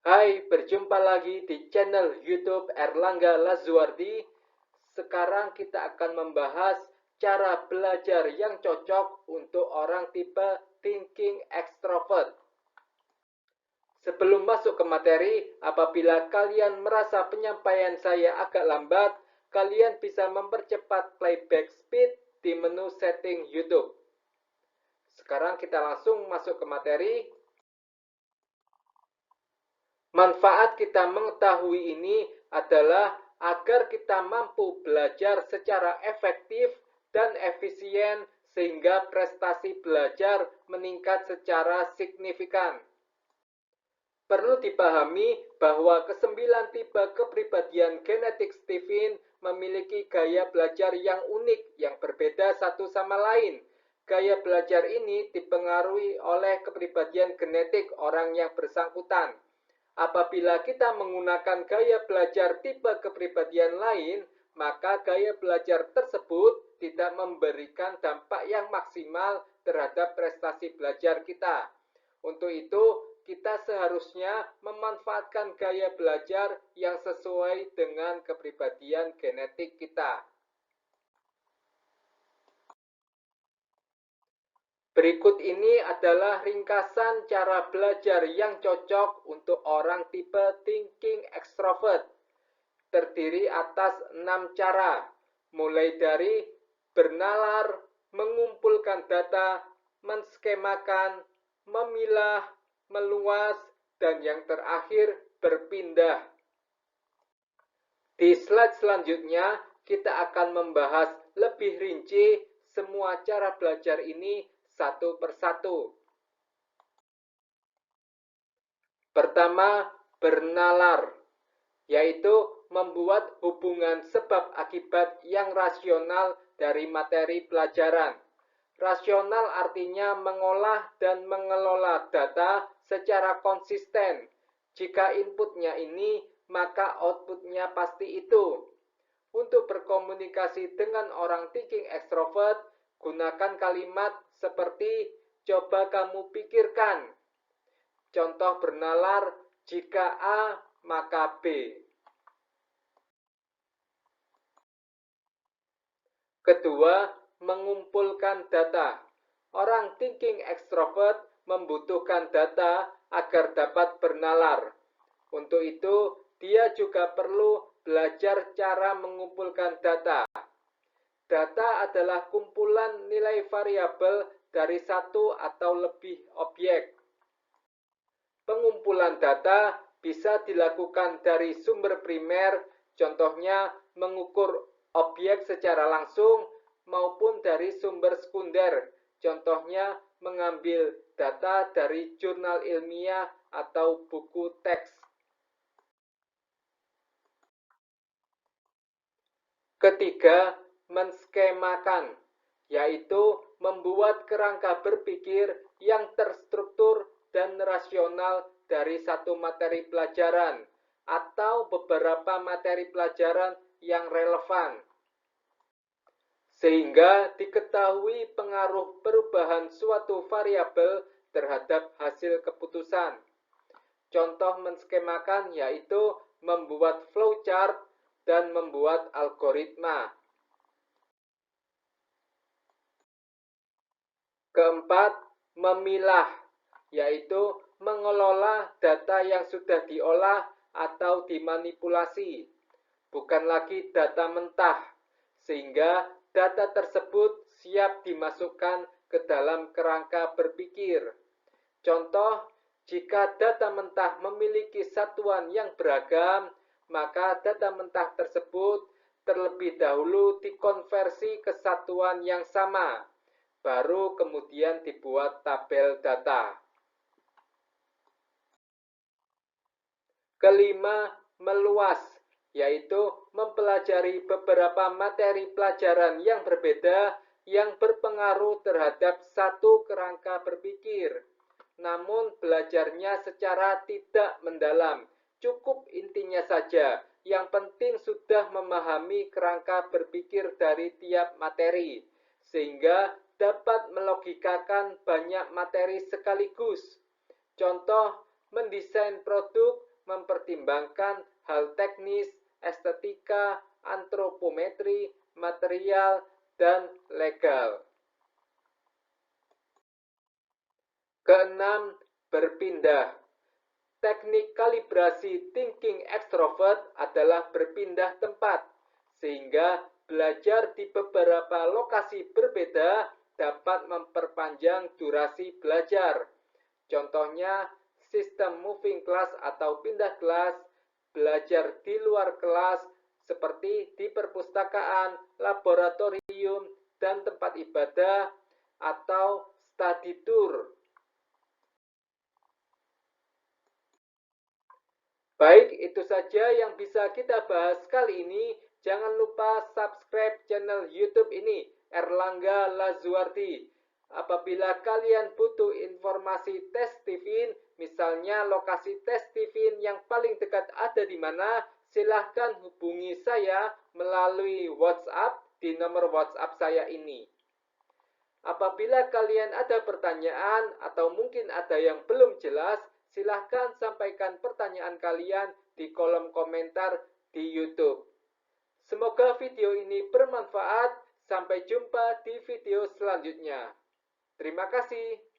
Hai, berjumpa lagi di channel YouTube Erlangga Lazuardi. Sekarang kita akan membahas cara belajar yang cocok untuk orang tipe thinking extrovert. Sebelum masuk ke materi, apabila kalian merasa penyampaian saya agak lambat, kalian bisa mempercepat playback speed di menu setting YouTube. Sekarang kita langsung masuk ke materi. Manfaat kita mengetahui ini adalah agar kita mampu belajar secara efektif dan efisien sehingga prestasi belajar meningkat secara signifikan. Perlu dipahami bahwa kesembilan tipe kepribadian genetik Stephen memiliki gaya belajar yang unik yang berbeda satu sama lain. Gaya belajar ini dipengaruhi oleh kepribadian genetik orang yang bersangkutan. Apabila kita menggunakan gaya belajar tipe kepribadian lain, maka gaya belajar tersebut tidak memberikan dampak yang maksimal terhadap prestasi belajar kita. Untuk itu, kita seharusnya memanfaatkan gaya belajar yang sesuai dengan kepribadian genetik kita. Berikut ini adalah ringkasan cara belajar yang cocok untuk orang tipe thinking extrovert. Terdiri atas 6 cara, mulai dari bernalar, mengumpulkan data, menskemakan, memilah, meluas, dan yang terakhir berpindah. Di slide selanjutnya, kita akan membahas lebih rinci semua cara belajar ini satu persatu. Pertama, bernalar, yaitu membuat hubungan sebab akibat yang rasional dari materi pelajaran. Rasional artinya mengolah dan mengelola data secara konsisten. Jika inputnya ini, maka outputnya pasti itu. Untuk berkomunikasi dengan orang thinking extrovert, gunakan kalimat seperti coba kamu pikirkan. Contoh bernalar, jika A, maka B. Kedua, mengumpulkan data. Orang thinking extrovert membutuhkan data agar dapat bernalar. Untuk itu, dia juga perlu belajar cara mengumpulkan data. Data adalah kumpulan nilai variabel dari satu atau lebih objek. Pengumpulan data bisa dilakukan dari sumber primer, contohnya mengukur objek secara langsung, maupun dari sumber sekunder, contohnya mengambil data dari jurnal ilmiah atau buku teks. Ketiga, menskemakan, yaitu membuat kerangka berpikir yang terstruktur dan rasional dari satu materi pelajaran atau beberapa materi pelajaran yang relevan, sehingga diketahui pengaruh perubahan suatu variabel terhadap hasil keputusan. Contoh menskemakan yaitu membuat flowchart dan membuat algoritma. Keempat, memilah, yaitu mengelola data yang sudah diolah atau dimanipulasi, bukan lagi data mentah, sehingga data tersebut siap dimasukkan ke dalam kerangka berpikir. Contoh, jika data mentah memiliki satuan yang beragam, maka data mentah tersebut terlebih dahulu dikonversi ke satuan yang sama, baru kemudian dibuat tabel data. Kelima, meluas, yaitu mempelajari beberapa materi pelajaran yang berbeda yang berpengaruh terhadap satu kerangka berpikir. Namun belajarnya secara tidak mendalam, cukup intinya saja. Yang penting sudah memahami kerangka berpikir dari tiap materi, sehingga dapat melogikakan banyak materi sekaligus. Contoh, mendesain produk mempertimbangkan hal teknis, estetika, antropometri, material, dan legal. Keenam, berpindah. Teknik kalibrasi thinking extrovert adalah berpindah tempat, sehingga belajar di beberapa lokasi berbeda dapat memperpanjang durasi belajar. Contohnya, sistem moving class atau pindah kelas, belajar di luar kelas seperti di perpustakaan, laboratorium, dan tempat ibadah, atau study tour. Baik, itu saja yang bisa kita bahas kali ini. Jangan lupa subscribe channel YouTube ini, Erlangga Lazuardi. Apabila kalian butuh informasi tes TVIN, misalnya lokasi tes TVIN yang paling dekat ada di mana, silahkan hubungi saya melalui WhatsApp di nomor WhatsApp saya ini. Apabila kalian ada pertanyaan atau mungkin ada yang belum jelas, silahkan sampaikan pertanyaan kalian di kolom komentar di YouTube. Semoga video ini bermanfaat. Sampai jumpa di video selanjutnya. Terima kasih.